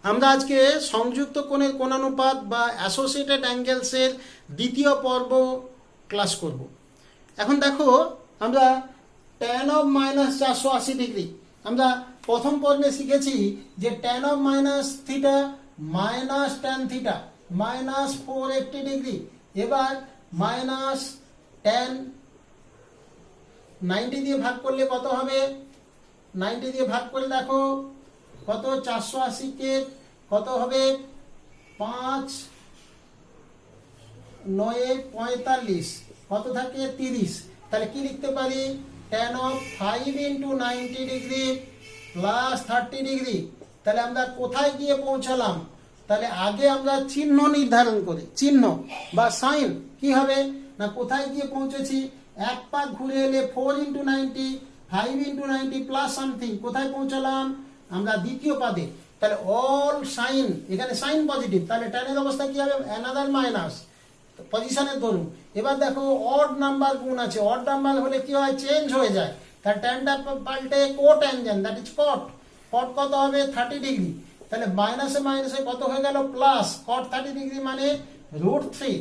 আমরা আজকে সংযুক্ত কোণের কোণানুপাত বা অ্যাসোসিয়েটেড অ্যাঙ্গেলসের দ্বিতীয় পর্ব ক্লাস করব। এখন দেখো আমরা tan অফ মাইনাস 480 ডিগ্রি আমরা প্রথম পর্বে শিখেছি যে tan of minus theta minus tan theta minus 480 degree. এবার মাইনাস ট্যান 90 দিয়ে ভাগ করলে কত হবে? 90 দিয়ে ভাগ করলে দেখো কত, 480 কে কত হবে, 5 9 45 কত থাকে 30। তাহলে কি লিখতে পারি? tan of 5 into 90 degree plus 30 degree. তাহলে আমরা কোথায় গিয়ে পৌঁছালাম? তাহলে আগে আমরা চিহ্ন নির্ধারণ করি, চিহ্ন বা সাইন কি হবে না, কোথায় গিয়ে পৌঁছেছি? এক পাক ঘুরে এলে 4 ইন্টু 90 5 ইন্টু 90 প্লাস সামথিং, কোথায় পৌঁছালাম? আমরা দ্বিতীয় পাদে। তাহলে অল সাইন, এখানে সাইন পজিটিভ, তাহলে ট্যানের অবস্থা কি হবে? অ্যানাদার মাইনাস পজিশনের ধরুন। এবার দেখো অড নাম্বার গুণ আছে, অড নাম্বার হলে কি হয়? চেঞ্জ হয়ে যায়। তাহলে ট্যানটা পাল্টে কোট্যানজেন্ট, দ্যাট ইজ কট। কট কত হবে? 30 ডিগ্রি। তাহলে মাইনাসে মাইনাসে কত হয়ে গেল? প্লাস। কট 30 ডিগ্রি মানে √3।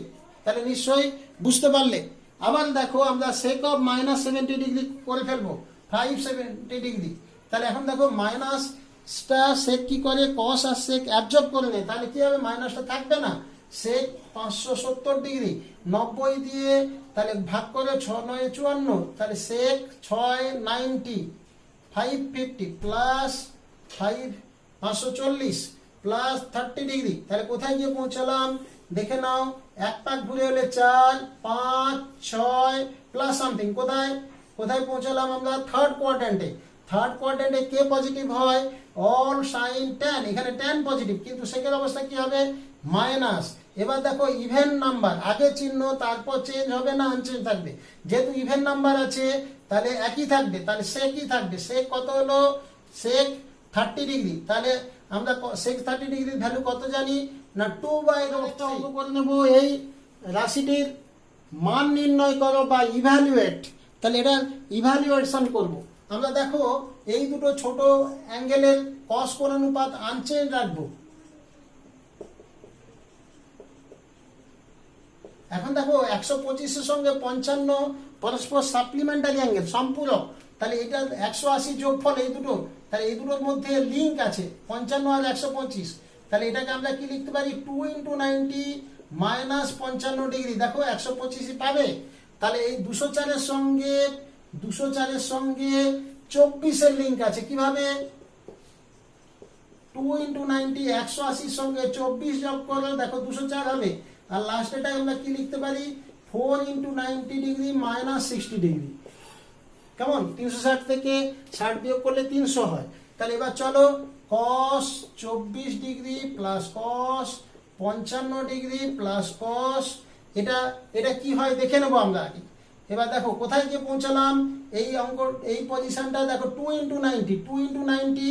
তাহলে নিশ্চয়ই বুঝতে পারলে। আবার দেখো আমরা সেক অফ মাইনাস 70 ডিগ্রি করে ফেলবো, 570 ডিগ্রি। তাহলে এখন দেখো মাইনাসটা সেক কি করে? কস আর সেক অ্যাবজর্ব করে নেয়, তাহলে কি হবে? মাইনাসটা থাকবে না। সেক 570 ডিগ্রি 90 দিয়ে তাহলে ভাগ করে 6 9 54, তাহলে সেক 6 90 550 প্লাস 540 প্লাস 30 ডিগ্রি। তাহলে কোথায় গিয়ে পৌঁছালাম দেখে নাও। এক পাক ঘুরে হলে 4 5 6 প্লাস সামথিং, কোথায় কোথায় পৌঁছালাম আমরা? থার্ড কোয়াড্র্যান্টে। থার্ড কোয়াড্র্যান্টে কে পজিটিভ হয়? All sine tan. এখানে ট্যান পজিটিভ, কিন্তু সেকের অবস্থা কি হবে? মাইনাস। এবার দেখো ইভেন নাম্বার, আগে চিহ্ন তারপর চেঞ্জ হবে না আনচেঞ্জ থাকবে? যেহেতু ইভেন নাম্বার আছে তাহলে একই থাকবে, তাহলে সেকই থাকবে। সেক কত হলো? সেক 30 ডিগ্রি। তাহলে আমরা সেক 30 ডিগ্রির ভ্যালু কত জানি না? 2/√3 অঙ্ক করে নেব। এই রাশিটির মান নির্ণয় করো বা ইভ্যালুয়েট। তাহলে এটা ইভ্যালুয়েশন করব। আমরা দেখো এই দুটো ছোট অ্যাঙ্গেলের কস কোণানুপাত আনচেঞ্জ রাখবো। এখন দেখো 125 এর সঙ্গে 55 পরস্পর সাপ্লিমেন্টারি অ্যাঙ্গেল, সম্পূরক। তাহলে এটা 180 যোগফল এই দুটো, তাহলে এই দুটোর মধ্যে লিঙ্ক আছে 55 আর 125। তাহলে এটাকে আমরা কি লিখতে পারি? 2 ইন্টু 90 মাইনাস 55 ডিগ্রি। দেখো 125 পাবে। তাহলে এই 204 এর সঙ্গে 24 এর লিঙ্ক আছে, কিভাবে? 2 ইন্টু 90 180 সঙ্গে 24 যোগ করলে দেখো 204 হবে। আর লাস্টেটাই আমরা কি লিখতে পারি? 4 ইন্টু 90 ডিগ্রি মাইনাস 60 ডিগ্রি। কেমন? 360 থেকে 60 বিয়োগ করলে 300 হয়। তাহলে এবার চলো cos 24 degree plus cos 55 degree plus cos, এটা কি হয় দেখে নেবো আমরা আগে। এবার দেখো কোথায় গিয়ে পৌঁছালাম? এই অঙ্ক এই পজিশনটা দেখো 2 ইন্টু 90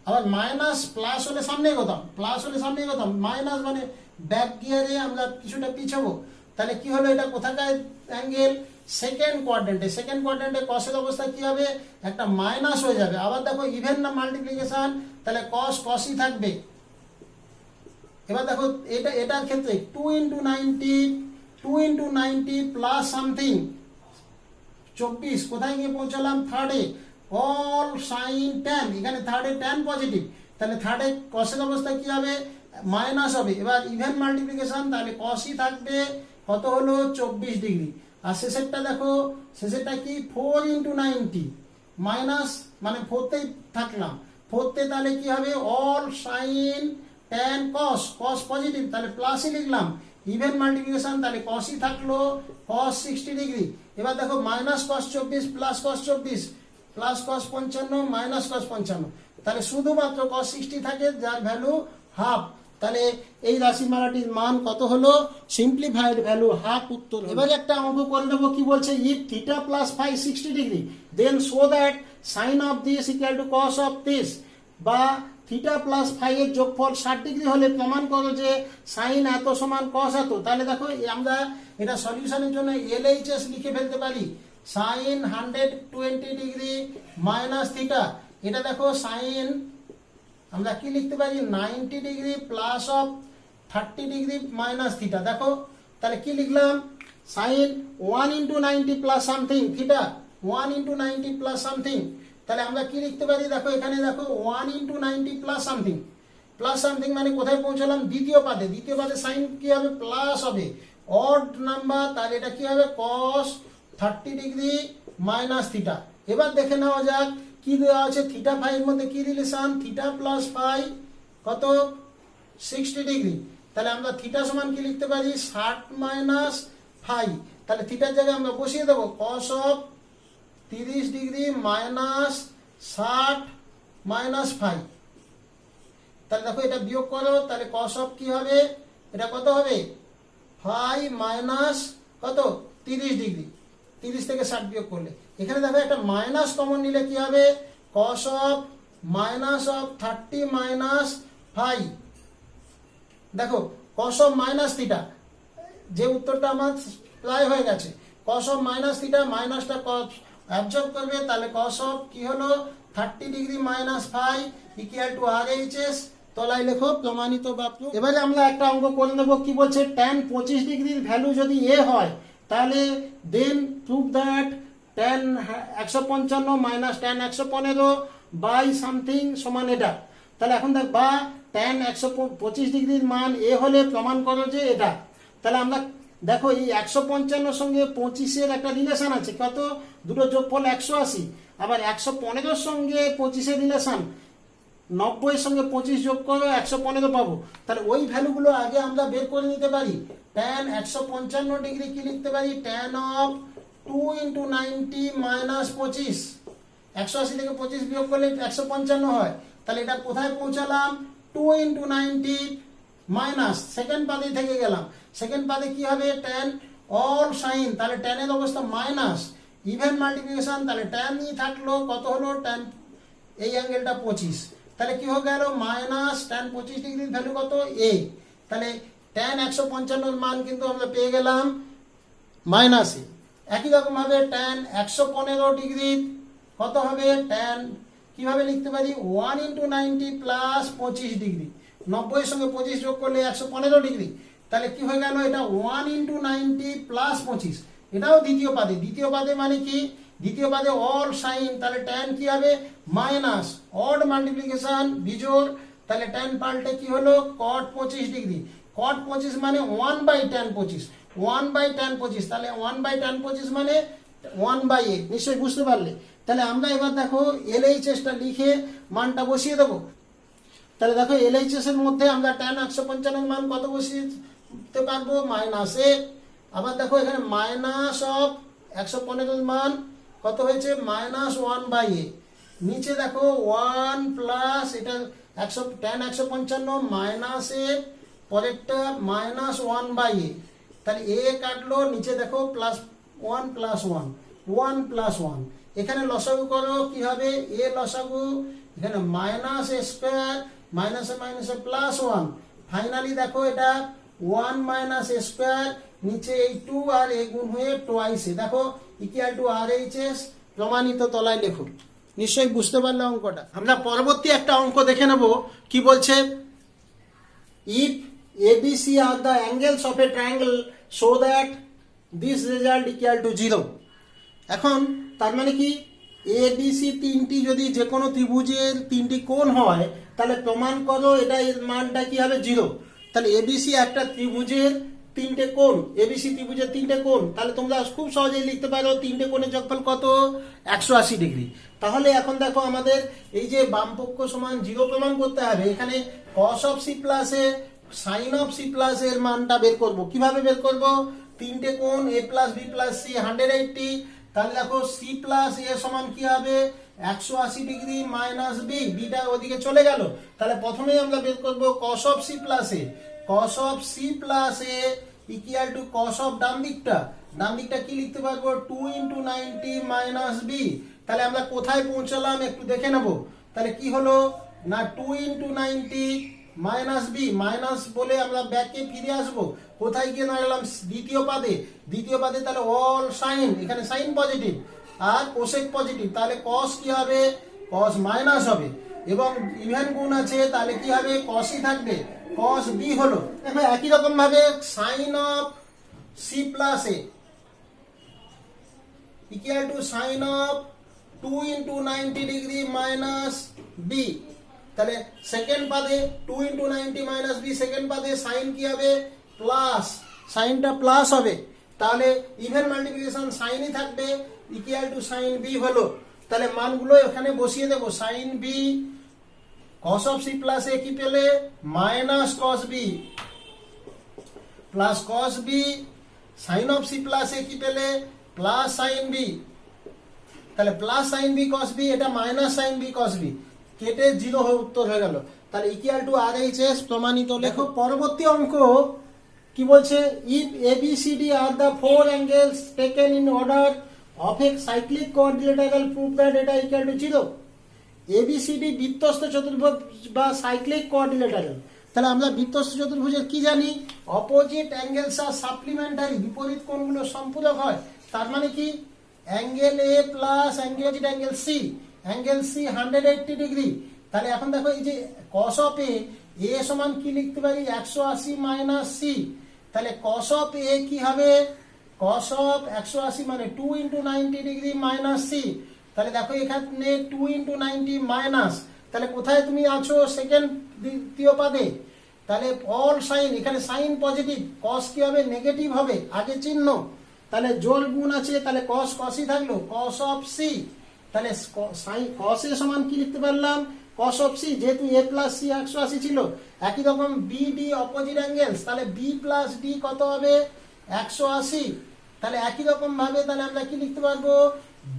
আবার মাইনাস প্লাস হলে সামনে এগোতাম, প্লাস হলে সামনে এগোতাম, মাইনাস মানে ব্যাক গিয়ারে আমরা কিছুটা পিছাবো। তাহলে কি হলো? এটা কোথাকার অ্যাঙ্গেল? সেকেন্ড কোয়াড্র্যান্টে। সেকেন্ড কোয়াড্র্যান্টে কসের অবস্থা কি হবে? একটা মাইনাস হয়ে যাবে। আবার দেখো ইভেন না মাল্টিপ্লিকেশন, তাহলে কস কসই থাকবে। এবার দেখো এটার ক্ষেত্রে 2 ইন্টু 90 প্লাস সামথিং 24, কোথায় গিয়ে পৌঁছালাম? থার্ডে। অল সাইন ট্যান, এখানে থার্ডে ট্যান পজিটিভ, তাহলে থার্ডে কসের অবস্থা কি হবে? মাইনাস হবে। এবার ইভেন মাল্টিপ্লিকেশন, তাহলে কসই থাকবে। কত হলো? 24 ডিগ্রি। আর শেষেরটা দেখো, শেষেরটা কি? 4 ইন্টু 90 মাইনাস মানে 4তেই থাকলাম, 4তে তাহলে কি হবে? অল সাইন ট্যান কস, কস পজিটিভ তাহলে প্লাসই লিখলাম। ইভেন মাল্টিপ্লিকেশন, তাহলে কসই থাকলো, কস 60 ডিগ্রি। এবার দেখো মাইনাস কস 24 plus cos 24 plus cos 55 minus cos 55, তাহলে শুধুমাত্র কস 60 থাকে, যার ভ্যালু হাফ। তাহলে এই রাশিমালাটির মান কত হলো? সিম্পলিফাইড ভ্যালু হাফ উত্তর। এবার একটা অঙ্ক করে নেবো। কি বলছে? If theta plus phi 60 degree then show that sine of this equal to cos of this, বা থিটা প্লাস ফাই এর যোগফল 60 ডিগ্রি হলে প্রমাণ করো যে সাইন এত সমান কস এত। তাহলে দেখো আমরা এটা সলিউশনের জন্য LHS লিখে ফেলতে পারি। সাইন 120 ডিগ্রি মাইনাস থিটা, এটা দেখো সাইন আমরা কি লিখতে পারি 90 degree plus of 30 degree minus theta. দেখো তাহলে কি লিখলাম, sine 1 into 90 plus something theta, 1 into 90 plus something. তাহলে আমরা কি লিখতে পারি, দেখো এখানে দেখো 1 into 90 plus something, plus something মানে কোথায় পৌঁছলাম, দ্বিতীয় পাদে। দ্বিতীয় পাদে সাইন কি হবে, প্লাস হবে, অড নাম্বার, তাহলে এটা কি হবে কস 30 ডিগ্রি মাইনাস থিটা। এবার দেখে নেওয়া যাক কি দেওয়া আছে, থিটা ফাই এর মধ্যে কি রিলেশন, থিটা প্লাস ফাই কত 60 ডিগ্রি। তাহলে আমরা থিটা সমান কি লিখতে পারি 60 মাইনাস ফাই। তাহলে থিটার জায়গায় আমরা বসিয়ে দেবো cos of 30 degree minus 60 minus phi. তাহলে দেখো এটা বিয়োগ করো, তাহলে কস অফ কি হবে, এটা কত হবে ফাই মাইনাস কত 30 ডিগ্রি, 30 থেকে 60 বিয়োগ করলে এখানে দেখো একটা মাইনাস কমন নিলে কি হবে, cos of minus of 30 minus phi. দেখো কস অফ মাইনাস থিটা, যে উত্তরটা আমার প্রায় হয়ে গেছে, কস অফ মাইনাস থিটা মাইনাসটা অ্যাবজর্ব করবে, তাহলে কস অফ কি হলো 30 degree minus phi equal to RHS, তলায় লেখো প্রমাণিত বা প্রুফ। এবারে আমরা একটা অঙ্ক করে নেব, কি বলছে, tan 25 ডিগ্রির ভ্যালু যদি a হয় তাহলে then prove that tan 155 minus tan 115 by something সমান এটা। তাহলে এখন দেখ, বা tan 125 ডিগ্রির মান a হলে প্রমাণ করো যে এটা। তাহলে আমরা দেখো এই 155 সঙ্গে 25 একটা রিলেশন আছে, কত, দুটো যোগফল 180, আবার 115 সঙ্গে 25 রিলেশন 90 সঙ্গে 25 যোগ করো 115 পাবো। তাহলে ওই ভ্যালুগুলো আগে আমরা বের করে নিতে পারি। tan 155 ডিগ্রি কি লিখতে পারি, tan অফ 2 ইন্টু 90 মাইনাস 25, 180 থেকে 25 বিয়োগ করলে 155 হয়। তাহলে এটা কোথায় পৌঁছালাম, 2 ইন্টু 90 মাইনাস, সেকেন্ড পাদে থেকে গেলাম, সেকেন্ড পাদে কি হবে tan অল সাইন, তাহলে tan এর অবস্থা মাইনাস, ইভেন মাল্টিপ্লিকেশন, তাহলে tan ই থাকলো কত হলো tan, এই অ্যাঙ্গেলটা 25, তাহলে কি হয়ে গেল মাইনাস tan 25 ডিগ্রির ভ্যালু কত a। তাহলে tan 155 এর মান কিন্তু আমরা পেয়ে গেলাম মাইনাস a। একই রকম ভাবে tan 115 ডিগ্রি কত হবে, tan কিভাবে লিখতে পারি 1 ইন্টু 90 প্লাস 25 ডিগ্রি, 90 এর সঙ্গে 25 যোগ করলে 115 ডিগ্রি, তাহলে কি হয়ে গেল এটা 1 ইন্টু 90 প্লাস 25, এটাও দ্বিতীয় পাদে। দ্বিতীয় পাদে মানে কি, দ্বিতীয় পাদে অল সাইন, তাহলে tan কি হবে মাইনাস, অড মাল্টিপ্লিকেশন বিজোড়, তাহলে tan পাল্টে কি হলো cot 25 ডিগ্রি, cot 25 মানে 1 বাই tan 25, 1 বাই tan 25, তাহলে 1 বাই tan 25 মানে 1 বাই a, নিশ্চয়ই বুঝতে পারলে। তাহলে আমরা এবার দেখো LHS টা লিখে মানটা বসিয়ে দেবো। তাহলে দেখো LHS এর মধ্যে আমরা tan 155 এর মান কত বসিয়ে পারবো, মাইনাস a। আবার দেখো এখানে মাইনাস অফ 115 এর মান কত হয়েছে, মাইনাস 1 বাই a। নিচে দেখো 1 প্লাস এটা tan 155 মাইনাস a, পরেরটা মাইনাস 1 বাই a, তাহলে a কাটলো, নিচে দেখো প্লাস 1 প্লাস 1, 1 প্লাস 1, এখানে লসাগু করো কি হবে, a লসাগু, এখানে মাইনাস a স্কয়ার, মাইনাসে মাইনাসে প্লাস 1, ফাইনালি দেখো এটা 1 মাইনাস a স্কয়ার, নিচে এই 2 আর a গুণ হয়ে টোয়াইস, দেখো ইকুয়াল টু RHS, প্রমাণিত, তলায় লেখো। নিশ্চয়ই বুঝতে পারলে অঙ্কটা। আমরা পরবর্তী একটা অঙ্ক দেখে নেব, কি বলছে, if ABC are the angles of a triangle show that this result equal to 0। এখন তার মানে কি, ABC তিনটি যদি যে কোনো ত্রিভুজের তিনটি কোণ হয় তাহলে প্রমাণ করো এটা এর মানটা কি হবে 0। তাহলে ABC একটা ত্রিভুজের তিনটে কোণ, ABC ত্রিভুজের তিনটে কোণ, তাহলে তোমরা খুব সহজেই লিখতে পারো তিনটে কোণের যোগফল কত 180 ডিগ্রি। তাহলে এখন দেখো আমাদের এই যে বামপক্ষ সমান 0 প্রমাণ করতে হবে, এখানে cos of c plus a sin of c plus এর মানটা বের করব। কিভাবে বের করব, তিনটে কোণ a plus b plus c 180, তাহলে দেখো c প্লাস a সমান কি হবে 180 ডিগ্রি মাইনাস b, বিটা ওদিকে চলে গেল। তাহলে প্রথমেই আমরা বের করব cos of c plus a, cos of c plus a equal to cos of ডান দিকটা কি লিখতে পারবো 2 ইন্টু 90 মাইনাস b। তাহলে আমরা কোথায় পৌঁছালাম একটু দেখে নেব। তাহলে কি হলো না 2 ইন্টু 90 মাইনাস b, মাইনাস বলে আমরা ব্যাকে ফিরে আসবো, কোথায় গিয়ে দাঁড়ালাম দ্বিতীয় পাদে, তাহলে অল সাইন, এখানে সাইন পজিটিভ আর কোসেক পজিটিভ, তাহলে cos কি হবে, cos মাইনাস হবে। এবং ইভেন গুণ আছে, তাহলে কি হবে, কসই থাকবে, কস বি হলো। এবার একই রকম ভাবে sine of C plus A equal to sine of 2 into 90 degree minus B. তাহলে সেকেন্ড পাদে 2 ইন্টু 90 মাইনাস বি, সেকেন্ড পাদে সাইন কি হবে, প্লাস, সাইনটা প্লাস হবে, তাহলে ইভেন মাল্টিপ্লিকেশন সাইনই থাকবে, ইকুয়াল টু সাইন বি হলো। তাহলে মানগুলো এখানে বসিয়ে দেবো, sine B cos of C plus A কি পেলে, minus cos B plus cos B, sine of C plus A কি পেলে, প্লাস সাইন বি। তাহলে plus sine B cos B, এটা minus sine B cos B, কেটে 0 হয়ে উত্তর হয়ে গেল। তাহলে equal to R H S প্রমাণিত। লেখো পরবর্তী অঙ্ক কি বলছে, if ABCD are the 4 angles taken in order of A cyclic কোঅর্ডিলেটারাল prove that এটা ইকুয়াল টু 0। এবিসিডি বৃত্তস্থ চতুর্ভুজ বা সাইক্লিক কোঅর্ডিলেটারাল। তাহলে আমরা বৃত্তস্থ চতুর্ভুজের কি জানি, অপোজিট অ্যাঙ্গেলস আর সাপ্লিমেন্টারি, বিপরীত কোণগুলো সম্পূরক হয়। তার মানে কি, angle A plus angle C, angle C 180 degree. তাহলে এখন দেখো এই যে কস অফ এ সমান কি লিখতে পারি, 180 মাইনাস সি। তাহলে কস অফ এ কি হবে, কস অফ 180 মানে 2 ইন্টু 90 ডিগ্রি মাইনাস সি। তাহলে দেখো এখানে 2 ইন্টু 90 মাইনাস, তাহলে কোথায় তুমি আছো, সেকেন্ড দ্বিতীয় পাদে। তাহলে অল সাইন, এখানে সাইন পজিটিভ, কস কি হবে, নেগেটিভ হবে, আগে চিহ্ন। তাহলে জোর গুণ আছে, তাহলে কস কসই থাকলো, কস অফ সি। তাহলে কস এ সমান কি লিখতে পারলাম, কস অফ সি, যেহেতু এ প্লাস সি 180 ছিল। একই রকম বি ডি অপোজিট অ্যাঙ্গেলস, তাহলে বি প্লাস ডি কত হবে, 180। তাহলে একই রকম ভাবে তাহলে আমরা কি লিখতে পারবো,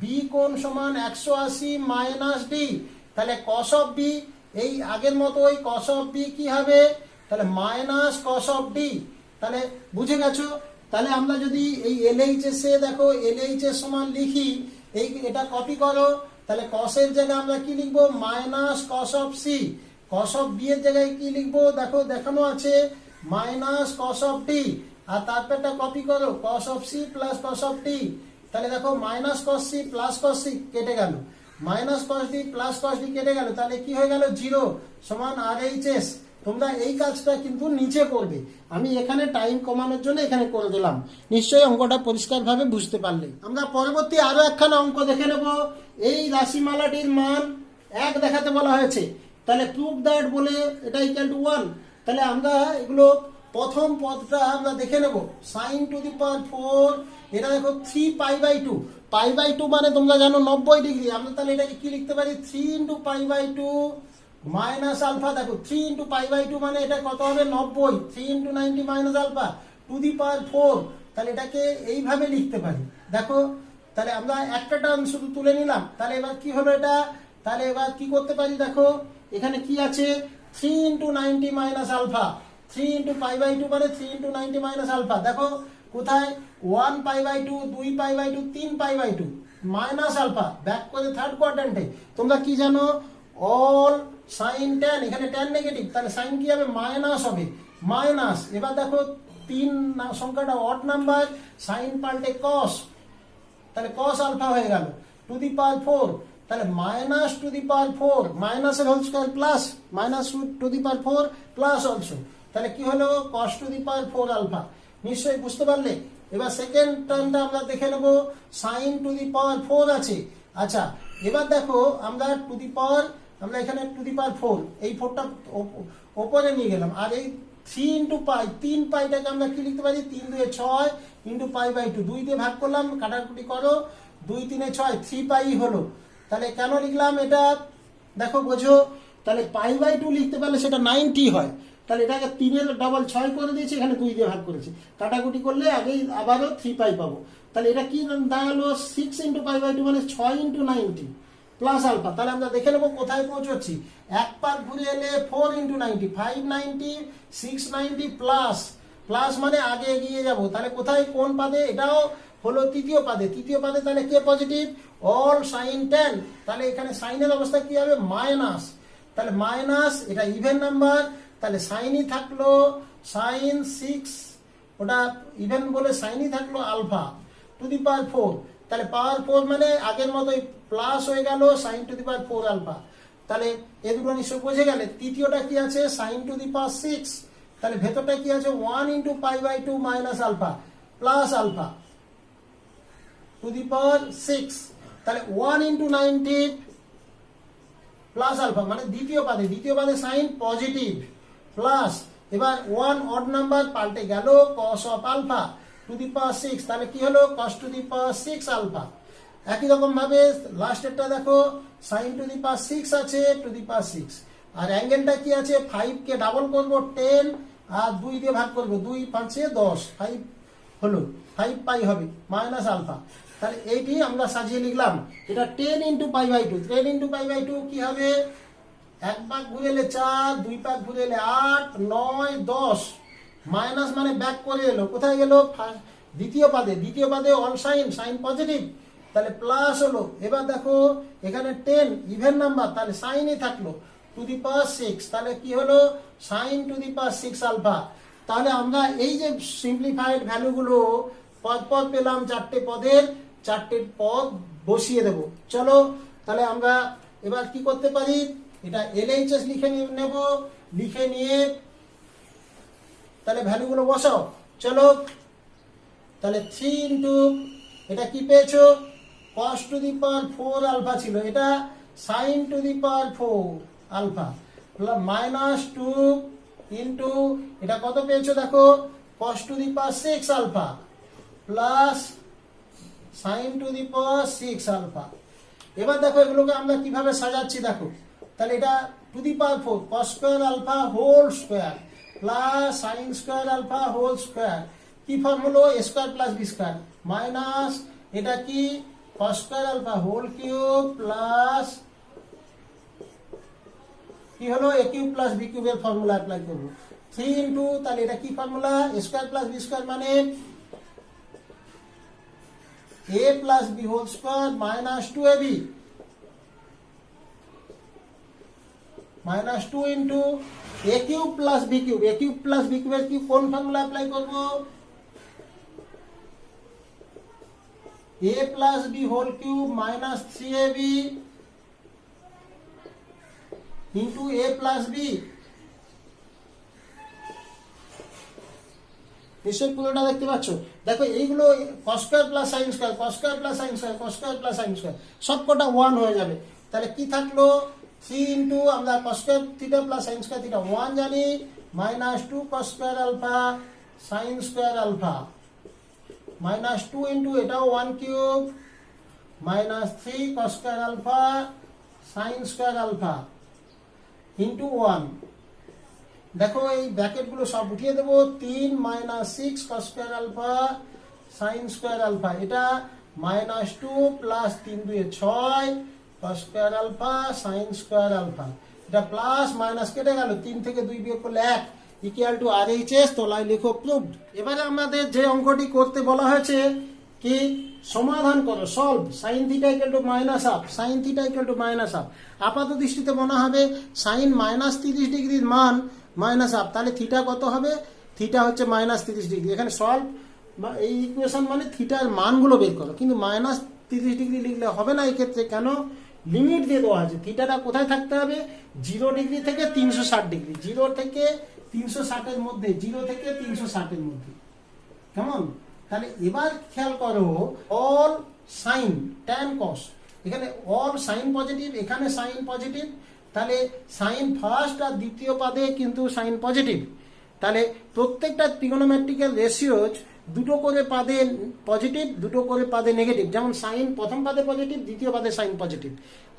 বি কোণ সমান 180 মাইনাস ডি। তাহলে কস অফ বি, এই আগের মতো ওই কস অফ বি কি হবে, তাহলে মাইনাস কস অফ ডি। তাহলে বুঝে গেছো। তাহলে আমরা যদি এই এলএইচএস এ দেখো, এলএইচএস সমান লিখি, এই এটা কপি করো, তাহলে কস এর জায়গায় আমরা কি লিখবো, minus cos of C. Cos of B এর জায়গায় কি লিখবো, দেখো দেখানো আছে, মাইনাস কস অফ ডি। আর তারপরটা কপি করো, cos of C plus cos of D. তাহলে দেখো minus cos C plus cos C কেটে গেল, minus cos D plus cos D কেটে গেল, তাহলে কি হয়ে গেল, 0 সমান আর এইচ এস। তোমরা এই কাজটা কিন্তু নিচে করবে, আমি এখানে টাইম কমানোর জন্য এখানে করে দিলাম। নিশ্চয়ই অঙ্কটা পরিষ্কারভাবে বুঝতে পারলে। আমরা পরবর্তী আরো একখানা অঙ্ক দেখে নেব। এই রাশিমালাটির মান 1 দেখাতে বলা হয়েছে, তাহলে প্রুভ দ্যাট বলে এটা ইকুয়াল টু 1। তাহলে আমরা এগুলো প্রথম পদটা আমরা দেখে নেব, সাইন টু দি পাওয়ার 4, এটা দেখো 3 পাই বাই 2, পাই বাই 2 মানে তোমরা জানো 90 ডিগ্রি। আমরা তাহলে এটাকে কি লিখতে পারি, 3 into pi by 2 minus alpha. দেখো 3 ইন্টু পাই বাই 2 মানে এটা কত হবে, 90, 3 into 90 minus alpha to the power 4। তাহলে এটাকে এইভাবে লিখতে পারি। দেখো তাহলে আমরা একটা টার্ম শুধু তুলে নিলাম, তাহলে এবার কি হলো এটা, তাহলে এবার কি করতে পারি, দেখো এখানে কি আছে, 3 into 90 minus alpha, 3 into pi by 2 মানে 3 ইন্টু 90 মাইনাস আলফা। দেখো কোথায়, 1 pi by 2, 2 pi by 2, 3 pi by 2 minus alpha, back করে থার্ড কোয়াড্রেন্টে। তোমরা কি জানো, অল সাইন ট্যান, এখানে ট্যান নেগেটিভ, তাহলে সাইন কি হবে, মাইনাস হবে, মাইনাস। এবার দেখো 3 সংখ্যাটা অড নাম্বার, সাইন পাল্টে কস, তাহলে কস আলফা হয়ে গেল টু দি পাওয়ার 4। তাহলে মাইনাস টু দি পাওয়ার 4, মাইনাসের whole square plus, minus to the power 4 plus also, তাহলে কি হলো, কস টু দি পাওয়ার 4 আলফা। নিশ্চয়ই বুঝতে পারলে। এবার সেকেন্ড টার্মটা আমরা দেখে নেব, সাইন টু দি পাওয়ার 4 আছে। আচ্ছা এবার দেখো আমরা টু দি পাওয়ার, আমরা এখানে টু দি পাওয়ার 4, এই 4টা ওপরে নিয়ে গেলাম, আর এই 3 ইন্টু পাই, 3 পাইটাকে আমরা কি লিখতে পারি, 3 2 6 ইন্টু পাই বাই 2, 2 দিয়ে ভাগ করলাম, কাটাকুটি করো, 2 3 6, 3 পাই হলো। তাহলে কেন লিখলাম এটা, দেখো বোঝো। তাহলে পাই বাই 2 লিখতে পারলে সেটা 90 হয়। তাহলে এটাকে 3 এর ডবল 6 করে দিয়েছি, এখানে 2 দিয়ে ভাগ করেছি, কাটাকুটি করলে আগেই আবারও 3 পাই পাবো। তাহলে এটা কি দাঁড়ালো, 6 ইন্টু পাই বাই 2 মানে 6 ইন্টু 90 প্লাস আলফা। তাহলে আমরা দেখে নেবো কোথায় পৌঁছচ্ছি, এক পার ঘুরে এলে 4 ইন্টু 90, 590, 690 প্লাস, প্লাস মানে আগে এগিয়ে যাব। তাহলে কোথায়, কোন পাদে, এটাও হলো তৃতীয় পাদে, তৃতীয় পাদে তাহলে কে পজিটিভ, অল সাইন 10। তাহলে এখানে সাইনের অবস্থা কি হবে, মাইনাস। তাহলে মাইনাস, এটা ইভেন নাম্বার, তাহলে সাইনই থাকলো সাইন 6, ওটা ইভেন বলে সাইনই থাকলো আলফা টু দি পাওয়ার 4। তাহলে পাওয়ার 4 মানে আগের মতোই প্লাস হয়ে গেল sine to the power 4 alpha. তাহলে এ দুটো নিশ্চয় বুঝে গেলে। তৃতীয়টা কি আছে, সাইন টু দি পাওয়ার 6, তাহলে ভেতরটা কি আছে 1 into pi by 2 minus alpha plus alpha to the power 6, তাহলে 1 ইন্টু 90 প্লাস আলফা, মানে দ্বিতীয় পাদে সাইন পজিটিভ প্লাস, এবার 1 অড নাম্বার পাল্টে গেল cos of alpha to the power 6, তাহলে কি হলো cos to the power 6 alpha. একই রকম ভাবে লাস্টেরটা দেখো সাইন টু দি পাওয়ার 6 আছে টু দি পাওয়ার 6, আর অ্যাঙ্গেলটা কি আছে 5 কে ডাবল করব 10 আর 2 দিয়ে ভাগ করব, 2 5 10, 5 হলো 5 পাই হবে মাইনাস আলফা। তাহলে এইটি আমরা সাজিয়ে লিখলাম, এটা 10 into pi by 2, 10 into pi by 2 কি হবে, এক পাক ঘুরে এলে 4, 2 পাক ঘুরে এলে 8, 9, 10, মাইনাস মানে ব্যাক করে এলো, কোথায় গেল দ্বিতীয় পাদে অল সাইন পজিটিভ, তাহলে প্লাস হলো। এবার দেখো এখানে 10 ইভেন নাম্বার, তাহলে সাইনই থাকলো টু দি পাওয়ার 6, তাহলে কি হলো sine to the power 6 alpha. তাহলে আমরা এই যে সিম্পলিফাইড ভ্যালুগুলো পর পেলাম, চারটে পদের চারটে পদ বসিয়ে দেব। চলো তাহলে আমরা এবার কি করতে পারি, এটা LHS লিখে নেব, লিখে নিয়ে তাহলে ভ্যালুগুলো বসাও। চলো তাহলে 3 ইন্টু এটা কি পেয়েছো cos to the power 4 alpha ছিল, এটা sin to the power 4 alpha minus 2 into এটা কত পেয়েছো দেখো cos to the power 6 alpha plus sin to the power 6 alpha. এবার দেখো এগুলোকে আমরা কিভাবে সাজাচ্ছি দেখো, তাহলে এটা to the power 4 cos square alpha whole square plus sin square alpha whole square, কি ফর্ম হলো a square plus b square minus এটা কি cos square alpha whole cube plus কি হলো a কিউব প্লাস b কিউবের formula apply করব, 3 into তাহলে এটা কি formula a square plus b square মানে a plus b whole square minus 2ab minus 2 into a cube plus b cube, a cube plus b কিউবের কি কোন formula apply করব, a plus b whole cube minus 3ab into a plus b। নিশ্চয়ই পুরোটা দেখতে পাচ্ছ, দেখো এইগুলো cos square plus sin square, cos square plus sin square, cos square plus sin square সবকটা 1 হয়ে যাবে। তাহলে কি থাকলো 3 ইনটু আমরা cos square theta plus sin square theta 1 জানি minus 2 cos square alpha sin square alpha minus 2 into এটাও 1 cube minus 3 cos square alpha sin square alpha into 1। দেখো এই ব্র্যাকেট গুলো সব উঠিয়ে দেবো, 3 minus 6 cos square alpha sin square alpha, এটা minus 2 plus 3 2 6 cos square alpha sin square alpha, এটা plus minus কেটে গেল, 3 থেকে 2 বিয়োগ করলে 1 ইকুয়াল টু RHS, তোলায় লিখো প্রুভড। এবারে আমাদের যে অঙ্কটি করতে বলা হয়েছে কি সমাধান করো, solve sin theta equal to minus half, sin theta equal to minus half. আপাত দৃষ্টিতে মনে হবে sin মাইনাস 30 ডিগ্রির মান মাইনাস হাফ, তাহলে থিটা কত হবে, থিটা হচ্ছে মাইনাস 30 ডিগ্রি। এখানে সলভ এই ইকুয়েশন মানে থিটার মানগুলো বের করো, কিন্তু মাইনাস 30 ডিগ্রি লিখলে হবে না এই ক্ষেত্রে, কেন লিমিট দিয়ে দেওয়া আছে, থিটাটা কোথায় থাকতে হবে 0 ডিগ্রি থেকে 360 ডিগ্রি, 0 থেকে 360 এর মধ্যে, 0 থেকে 360 এর মধ্যে, কেমন। তাহলে এবার খেয়াল করো অল সাইন ট্যান কস, এখানে অল সাইন পজিটিভ, এখানে সাইন পজিটিভ, তাহলে সাইন ফার্স্ট আর দ্বিতীয় পাদে কিন্তু সাইন পজিটিভ, তাহলে প্রত্যেকটা ট্রিগোনোমেট্রিক্যাল রেশিওজ দুটো করে পাদে পজিটিভ, দুটো করে পাদে নেগেটিভ, যেমন সাইন প্রথম পাদে পজিটিভ, দ্বিতীয় পাদে সাইন পজিটিভ,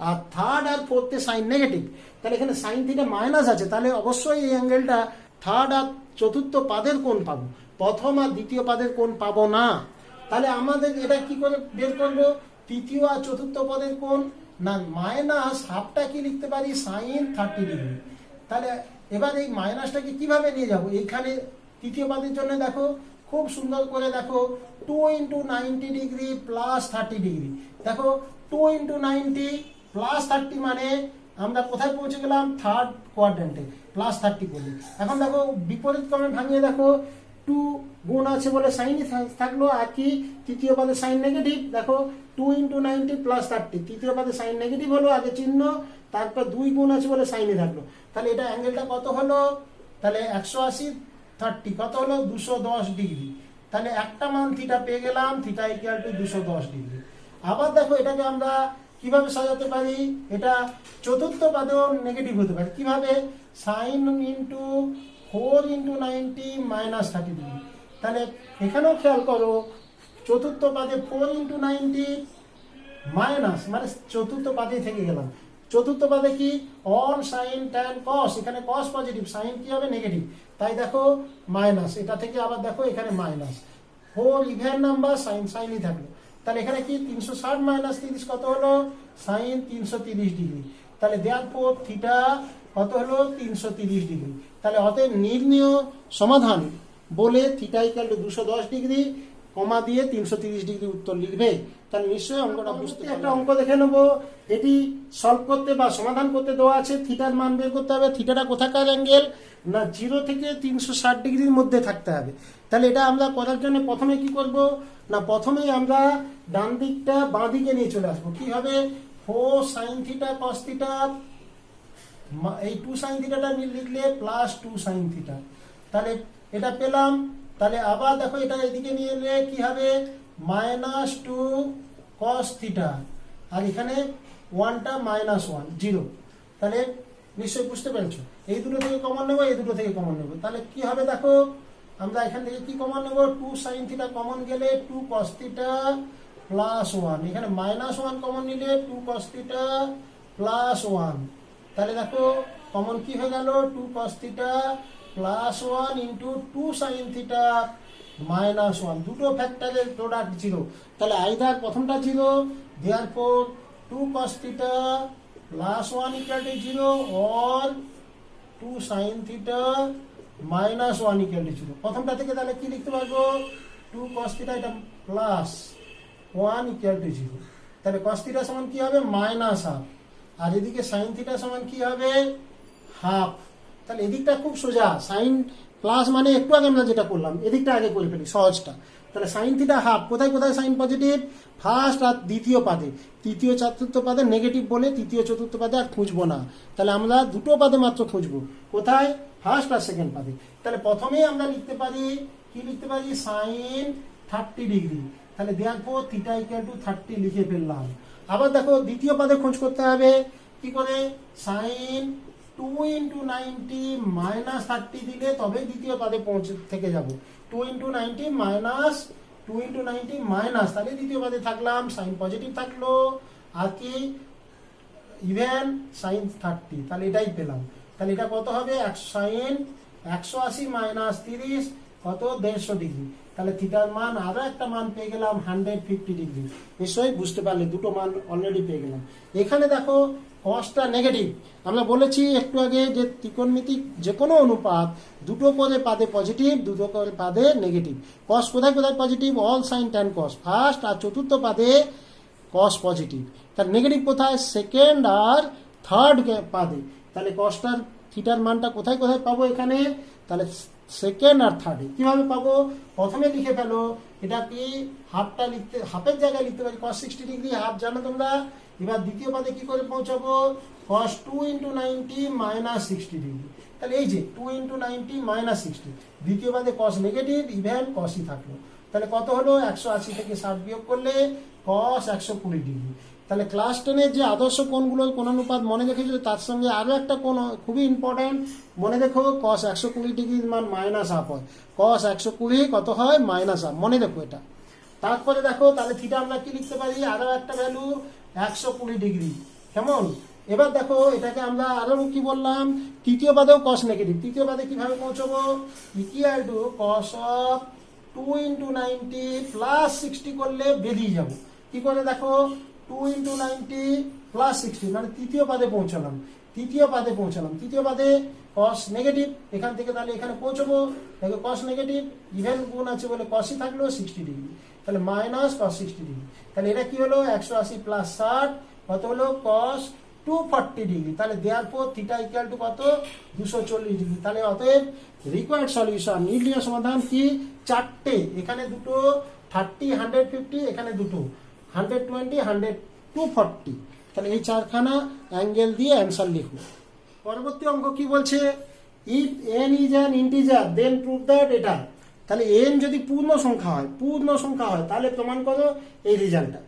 আর থার্ড আর ফোর্থে সাইন নেগেটিভ। তাহলে এখানে সাইন থিটা মাইনাস আছে, তাহলে অবশ্যই এই অ্যাঙ্গেলটা থার্ড আর চতুর্থ পাদের কোণ পাবো, প্রথম আর দ্বিতীয় পাদের কোণ পাবো না। তাহলে আমাদের এটা কি করে বের করবো, তৃতীয় আর চতুর্থ পদের কোণ না, মাইনাস হাফটা কি লিখতে পারি সাইন 30 ডিগ্রি। তাহলে এবার এই মাইনাসটাকে কিভাবে নিয়ে যাব, এইখানে তৃতীয় পাদের জন্য দেখো খুব সুন্দর করে দেখো 2 ইন্টু 90 ডিগ্রি প্লাস 30 ডিগ্রি, দেখো 2 ইন্টু 90 প্লাস 30 মানে আমরা কোথায় পৌঁছে গেলাম থার্ড কোয়াড্রেন্টে, প্লাস 30 করলে। এখন দেখো বিপরীত ক্রমে ভাঙিয়ে দেখো টু গুণ আছে বলে সাইনই থাকলো, আর কি তৃতীয় পদে সাইন নেগেটিভ, দেখো 2 × 90 + 30, তৃতীয় পদে সাইন নেগেটিভ হলো, আগে চিহ্ন, তারপর 2 গুণ আছে বলে সাইনই থাকলো। তাহলে এটা অ্যাঙ্গেলটা কত হলো, তাহলে 180 30 কত হলো 210 ডিগ্রি। তাহলে একটা মান থিটা পেয়ে গেলাম, থিটা ইকুয়াল টু 210 ডিগ্রি। আবার দেখো এটাকে আমরা কিভাবে সাজাতে পারি, এটা চতুর্থ পদেও নেগেটিভ হতে পারে, কিভাবে, সাইন ইন্টু 4 × 90 - 30 ডিগ্রি। তাহলে এখানেও খেয়াল করো, চতুর্থ পদে 4 × 90 মাইনাস, মানে চতুর্থ পদে থেকে গেলাম, চতুর্থ পদে কি অন সাইন ট্যান কস, এখানে কস পজিটিভ, সাইন কি হবে নেগেটিভ, তাই দেখো মাইনাস, এটা থেকে আবার দেখো এখানে মাইনাস, 4 ইভেন নাম্বার, সাইন সাইনই থাকলো। তাহলে এখানে কি 360 - 30 কত হলো, সাইন 330 ডিগ্রি। তাহলে দেয়ারফর থিটা কত হলো 330 ডিগ্রি। তাহলে অতএব নির্ণীয় সমাধান বলে থিটা ইকুয়াল টু 210 ডিগ্রি, কমা দিয়ে 330 ডিগ্রি উত্তর লিখবে। তাহলে নিশ্চয়ই অঙ্কটা বুঝতে পারবে। একটা অঙ্ক দেখে নেবো, এটি সলভ করতে বা সমাধান করতে দেওয়া আছে, থিটার মান বের করতে হবে। থিটাটা কোথাকার অ্যাঙ্গেল, না 0 থেকে 360 ডিগ্রির মধ্যে থাকতে হবে। তাহলে এটা আমরা করার জন্য প্রথমে কি করব, না প্রথমেই আমরা ডান দিকটা বাঁ দিকে নিয়ে চলে আসবো। কি হবে, 4 sin θ cos θ, এই 2 sin θটা লিখলে +2 sin θ, তাহলে এটা পেলাম। তাহলে আবার দেখো এটা এদিকে নিয়ে এলে কি হবে, -2 cos θ, আর এখানে 1টা -1 0। তাহলে নিশ্চয়ই বুঝতে পেরেছো, এই দুটো থেকে কমন নেবো, এই দুটো থেকে কমন নেবো। তাহলে কি হবে দেখো, আমরা এখান থেকে কি কমন নেবো, 2 sin θ কমন গেলে 2 cos θ +1, এখানে -1 কমন নিলে 2 cos θ +1। তাহলে দেখো কমন কি হয়ে গেল, 2 cos θ +1 × 2 sin θ -1, দুটো ফ্যাক্টরের প্রোডাক্ট 0। তাহলে আইদার প্রথমটা 0, দেয়ারফর 2 cos θ +1 = 0 or 2 sin θ -1 = 0। প্রথমটা থেকে তাহলে কি লিখতে পারবো, 2 cos θ এটা +1 = 0। তাহলে cos θ সমান কি হবে, -1/2, আর এদিকে sin θ সমান কি হবে, 1/2। তাহলে এদিকটা খুব সোজা, সাইন প্লাস মানে একটু আগে আমরা যেটা করলাম, এদিকটা আগে করে ফেলি সহজটা। তাহলে সাইন থিটা 1/2, কোথায় কোথায় সাইন পজিটিভ, ফার্স্ট আর দ্বিতীয় পাদে, তৃতীয় চতুর্থ পাদে নেগেটিভ বলে তৃতীয় চতুর্থ পাদে আর খুঁজবো না। তাহলে আমরা দুটো পাদে মাত্র খুঁজবো, কোথায়, ফার্স্ট আর সেকেন্ড পাদে। তাহলে প্রথমেই আমরা লিখতে পারি, কি লিখতে পারি, সাইন 30 ডিগ্রি। তাহলে দেয়ারফর থিটা ইকুয়াল টু 30 লিখে ফেললাম। আবার দেখো দ্বিতীয় পাদে খোঁজ করতে হবে, কি করে, সাইন 2 × 90 - 30 দিলে তবে দ্বিতীয় পাদে পৌঁছে থেকে যাব। 2 × 90 - 2 × 90 মাইনাস, তাহলে দ্বিতীয় পাদে থাকলাম, সাইন পজিটিভ থাকলো, আর কি ইভেন সাইন 30, তাহলে এটাই পেলাম। তাহলে এটা কত হবে, সাইন 180 - 30 কত, 150 ডিগ্রি। তাহলে থিটার মান আরো একটা মান পেয়ে গেলাম 150 ডিগ্রি। নিশ্চয়ই বুঝতে পারলে, দুটো মান অলরেডি পেয়ে গেলাম। এখানে দেখো কসটা নেগেটিভ, আমরা বলেছি একটু আগে যে ত্রিকোণমিতিক যে কোনো অনুপাত দুটো করে পাদে পজিটিভ, দুটো করে পাদে নেগেটিভ। কস কোথায় কোথায় positive, all sine tan cos first আর চতুর্থ পাদে কস পজিটিভ। তার নেগেটিভ কোথায়, সেকেন্ড আর থার্ড পাদে। তাহলে কসটার থিটার মানটা কোথায় কোথায় পাবো এখানে, তাহলে সেকেন্ড আর থার্ডে। কিভাবে পাবো, প্রথমে লিখে ফেলো, এটা কি হাফটা লিখতে, হাফের জায়গায় লিখতে পারি cos 60 ডিগ্রি, হাফ জানো তোমরা। এবার দ্বিতীয় পাদে কি করে পৌঁছাবো, cos 2 × 90 - 60 ডিগ্রি। তাহলে এই যে 2 × 90 - 60, দ্বিতীয় পাদে cos নেগেটিভ, ইভেন cosই থাকলো। তাহলে কত হলো, 180 থেকে 60 বিয়োগ করলে cos 120 ডিগ্রি। তাহলে ক্লাস 10-এর যে আদর্শ কোণগুলোর কোণানুপাত মনে রেখেছিল, তার সঙ্গে আরো একটা কোণ খুবই ইম্পর্টেন্ট, মনে রেখো cos 120 ডিগ্রির মান -1/2 হয়, cos 120 কত হয়, -1/2, মনে রেখো এটা। তারপরে দেখো তাহলে থিটা আমরা কি লিখতে পারি, আরো একটা ভ্যালু 120 ডিগ্রি, কেমন। এবার দেখো এটাকে আমরা আরো কি বললাম, তৃতীয় পাদেও cos নেগেটিভ, তৃতীয় পাদে কিভাবে পৌঁছবো, ইকুয়াল টু cos অফ 2 × 90 + 60 করলে বেরিয়ে যাব। কি করে দেখো, 2 × 90 + 60 মানে তৃতীয় পাদে পৌঁছালাম, তৃতীয় পাদে cos নেগেটিভ, এখান থেকে তাহলে এখানে পৌঁছবো। দেখো cos নেগেটিভ, ইভেন গুণ আছে বলে cosই থাকলো 60 ডিগ্রি, তাহলে -cos 60 ডিগ্রি। তাহলে এটা কি হলো, 180 + 60 কত হলো, cos 240 ডিগ্রি। তাহলে দেয়ারফর থিটা ইকুয়াল টু কত? 240 ডিগ্রি। তাহলে অতএব রিকোয়ার্ড সলিউশন, নির্ণীয় সমাধান কি? চারটে, এখানে দুটো 30 150, এখানে দুটো 120 100 240। তাহলে এই চারখানা অ্যাঙ্গেল দিয়ে অ্যান্সার লিখো। পরবর্তী অঙ্ক কি বলছে? If n is an integer then prove that এটা। তাহলে n যদি পূর্ণ সংখ্যা হয় তাহলে প্রমাণ করো এই রেজাল্টটা।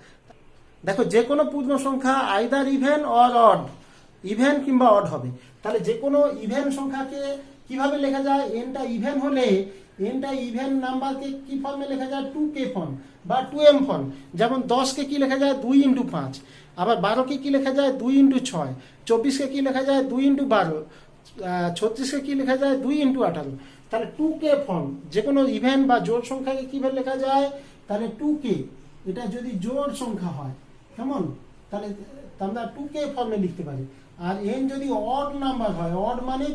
দেখো যে কোনো পূর্ণ সংখ্যা either even or odd, even কিংবা অড হবে। তাহলে যে কোনো ইভেন সংখ্যাকে কিভাবে লেখা যায়? এনটা ইভেন হলে এনটা ইভেন নাম্বারকে কি ফর্মে লেখা যায়? 2k ফর্ম বা 2m ফর্ম। যেমন 10কে কি লেখা যায়? 2 × 5। আবার 12কে কি লেখা যায়? 2 × 6। 24কে কি লেখা যায়? 2 × 12। 36কে কি লেখা যায়? 2 × 18। তাহলে 2k ফর্ম যে কোনো ইভেন বা জোড় সংখ্যাকে কিভাবে লেখা যায়? তাহলে 2k, এটা যদি জোড় সংখ্যা হয় কেমন, তাহলে আমরা 2k ফর্মে লিখতে পারি। আর n যদি অড নাম্বার হয়, অড মানে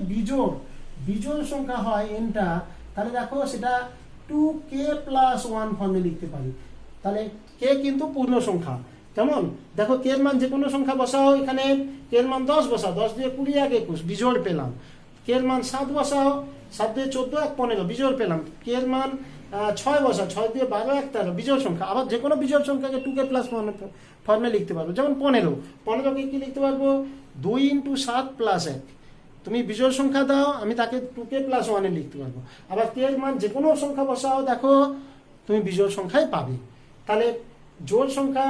বিজোড় সংখ্যা হয় nটা, তাহলে দেখো সেটা 2k + 1 ফর্মে লিখতে পারি। তাহলে k কিন্তু পূর্ণ সংখ্যা, কেমন? দেখো k এর মান যে কোনো সংখ্যা বসাও, এখানে k এর মান 10 বসাও, 10 দিয়ে 20 1 21 বিজোড় পেলাম। k এর মান 7 বসাও, 7 দিয়ে 14 1 15 বিজোড় পেলাম। k এর মান 6 বসাও, 6 দিয়ে 12 1 13 বিজোড় সংখ্যা। আবার যে কোনো বিজোড় সংখ্যাকে 2k + 1 ফর্মে লিখতে পারবো। যেমন 15কে কি লিখতে পারবো? 2 × 7 + 1। তুমি বিজোড় সংখ্যা দাও, আমি তাকে 2k + 1 লিখতে পারবো। আবার k এর মান যে কোনো সংখ্যা বসাও, দেখো তুমি বিজোড় সংখ্যাই পাবে। তাহলে জোড় সংখ্যা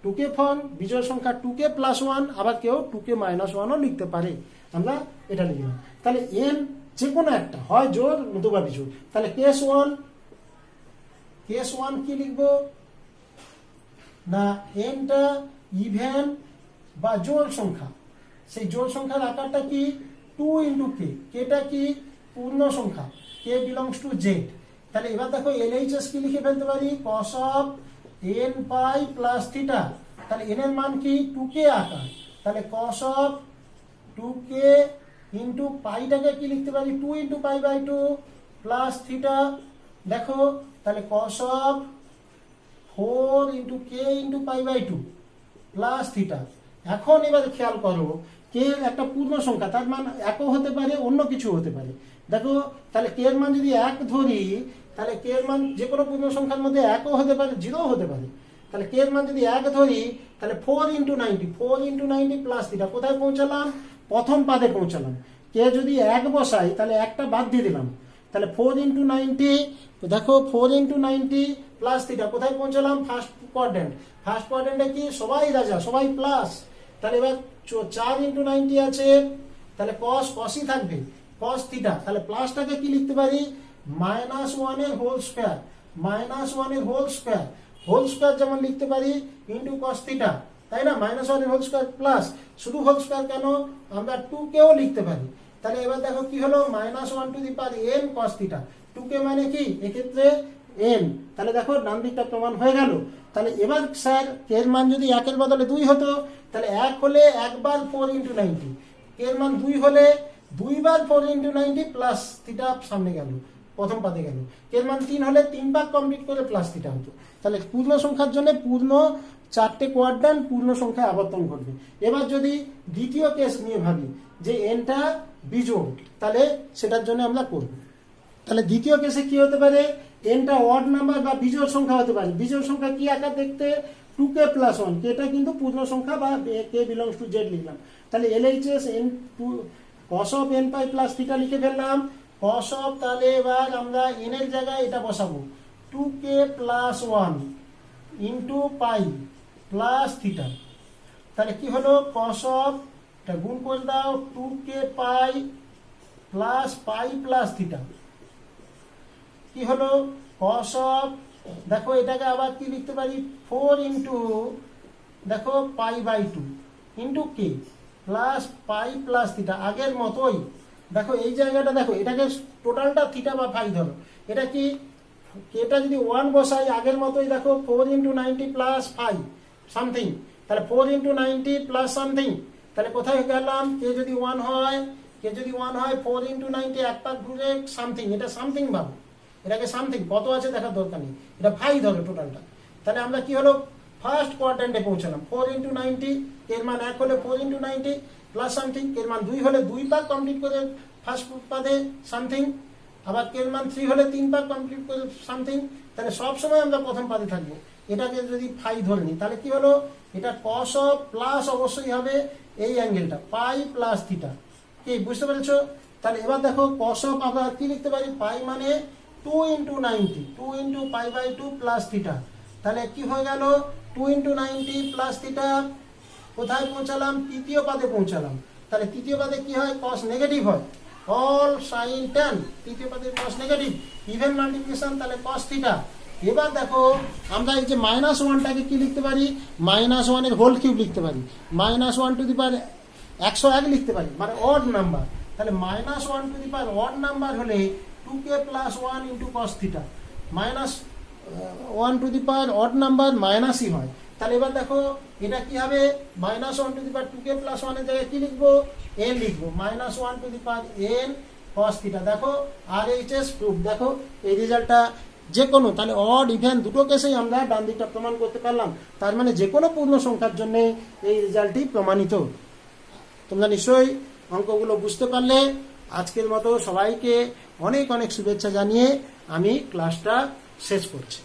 2k ফর্ম, বিজোড় সংখ্যা 2k + 1, আবার কেউ 2k - 1ও লিখতে পারে। আমরা এটা লিখলাম। তাহলে n যে কোনো একটা হয় জোড় নতুবা বিজোড়। তাহলে কেস 1 কি লিখবো না? nটা ইভেন বা জোড় সংখ্যা, সেই জোড় সংখ্যার আকারটা কি? 2 × k। কেটা কি? পূর্ণ সংখ্যা, k belongs to z। তাহলে এবার দেখো LHS কি লিখে ফেলতে পারি? cos of n pi + θ। তাহলে n এর মান কি? 2k আকার। তাহলে cos of 2k × পাইটাকে কি লিখতে পারি? 2 × π/2 + θ। দেখো তাহলে cos of 4 × k × π/2 + θ। এখন এবারে খেয়াল করো, k একটা পূর্ণ সংখ্যা, তার মান একও হতে পারে, অন্য কিছু হতে পারে। দেখো তাহলে k এর মান যদি 1 ধরি, তাহলে k এর মান যে কোনো পূর্ণ সংখ্যার মধ্যে একও হতে পারে, 0ও হতে পারে। তাহলে k এর মান যদি 1 ধরি, তাহলে 4 × 90 + θ। কোথায় পৌঁছালাম? প্রথম পাদে পৌঁছালাম। k যদি 1 বসাই, তাহলে একটা বাদ দিয়ে দিলাম। তাহলে 4 × 90, দেখো 4 × 90 + θ। কোথায় পৌঁছালাম? First quadrant. ফার্স্ট কোয়াড্র্যান্টে কি? সবাই রাজা, সবাই প্লাস। তাহলে এবার 4 × 90 আছে, তাহলে cosই থাকবে, cos θ। তাহলে প্লাসটাকে কি লিখতে পারি? -1 এর হোল স্কয়ার, -1 এর হোল স্কয়ার। হোল স্কয়ার যেমন লিখতে পারি ইনটু cos θ, তাই না? -1 এর হোল স্কয়ার প্লাস, শুধু হোল স্কয়ার কেন, আমরা 2কেও লিখতে পারি। তাহলে এবার দেখো কি হলো? -1 n cos θ। 2k মানে কি? এক্ষেত্রে n। তাহলে দেখো ডান দিকটা প্রমাণ হয়ে গেল। তাহলে এবার স্যার k এর মান যদি 1 এর বদলে 2 হতো, তাহলে 1 হলে 1 বার 4 × 90, k এর মান 2 হলে 2 বার 4 × 90 + θ সামনে গেল, প্রথম পাতে গেল। k এর মান 3 হলে 3 বার কমপ্লিট করে + θ হতো। তাহলে পূর্ণ সংখ্যার জন্য পূর্ণ 4টে কোয়াড্র্যান্ট পূর্ণ সংখ্যায় আবর্তন ঘটবে। এবার যদি দ্বিতীয় কেস নিয়ে ভাবি যে nটা বিজোড়, তাহলে সেটার জন্য আমরা করব। তাহলে দ্বিতীয় কেসে কি হতে পারে? nটা অড নাম্বার বা বিজোড় সংখ্যা হতে পারে। বিজোড় সংখ্যা কি আকার দেখতে? 2k + 1। এটা কিন্তু পূর্ণ সংখ্যা বা k belongs to z লিখলাম। তাহলে LHS cos of n pi + θ লিখে ফেললাম। cos of, তাহলে এবার আমরা n এর জায়গায় এটা বসাবো, 2k + 1 × π + θ। তাহলে কি হলো? cos of, এটা গুণ করে দাও, 2k π + π + θ। কি হলো? cos of, দেখো এটাকে আবার কি লিখতে পারি? 4 × দেখো π/2 × k + π + θ। আগের মতোই দেখো এই জায়গাটা, দেখো এটাকে টোটালটা θ বা φ ধরো। এটা কি? এটা যদি 1 বসাই, আগের মতোই দেখো 4 × 90 + φ সামথিং। তাহলে 4 × 90 + সামথিং। তাহলে কোথায় গেলাম? k যদি 1 হয়, 4 × 90 এক পাক ঘুরে সামথিং, এটা সামথিং ভাবো, এটাকে সামথিং কত আছে দেখার দরকার নেই, এটা ফাই ধরো টোটালটা। তাহলে আমরা কি হলো? ফার্স্ট কোয়াড্রেন্টে পৌঁছালাম। 4 ইন্টু 90, এর মান 1 হলে 4 ইন্টু 90 প্লাস সামথিং, এর মান 2 হলে 2 পাক কমপ্লিট করে ফার্স্ট পাদে সামথিং, আবার এর মান 3 হলে 3 পাক কমপ্লিট করে সামথিং। তাহলে সব সময় আমরা প্রথম পাদে থাকবো। এটাকে যদি ফাই ধরে নিই তাহলে কি হলো, এটা কস অফ প্লাস অবশ্যই হবে এই অ্যাঙ্গেলটা পাই প্লাস থিটা। কি বুঝতে পেরেছো? তাহলে এবার দেখো কস অফ আমরা কি লিখতে পারি, পাই মানে 2 into 90, 2 into pi by 2 plus theta. তাহলে কি হয়ে গেল, 2 ইন্টু 90 প্লাস থিটা, কোথায় পৌঁছালাম, তৃতীয় পাদে পৌঁছালাম। তাহলে তৃতীয় পাদে কি হয়, কস নেগেটিভ হয়, অল সাইন ট্যান, তৃতীয় পাদে কস নেগেটিভ, ইভেন মাল্টিপ্লিকেশন, তাহলে কস থিটা। এবার দেখো আমরা এই যে -1টাকে কি লিখতে পারি, -1 এর হোল কিউব লিখতে পারি, -1 টু দি পাওয়ার 101 লিখতে পারি, মানে অড নাম্বার। তাহলে -1 to the power odd number হলে 2k plus 1 into cos theta, -1 to the power odd number মাইনাসই হয়। তাহলে এবার দেখো এটা কি হবে, -1 to the power 2k plus 1 এর জায়গায় কি লিখবো, n লিখবো, -1 to the power n cos theta. দেখো RHS প্রুফ, দেখো এই রেজাল্টটা যে কোনো, তাহলে অড ইভেন দুটো কেসেই আমরা ডান দিকটা প্রমাণ করতে পারলাম। তার মানে যে কোনো পূর্ণ সংখ্যার জন্য এই রেজাল্টটি প্রমাণিত। তোমরা নিশ্চয়ই অঙ্কগুলো বুঝতে পারলে। আজকের মতো সবাইকে অনেক অনেক শুভেচ্ছা জানিয়ে আমি ক্লাসটা শেষ করছি।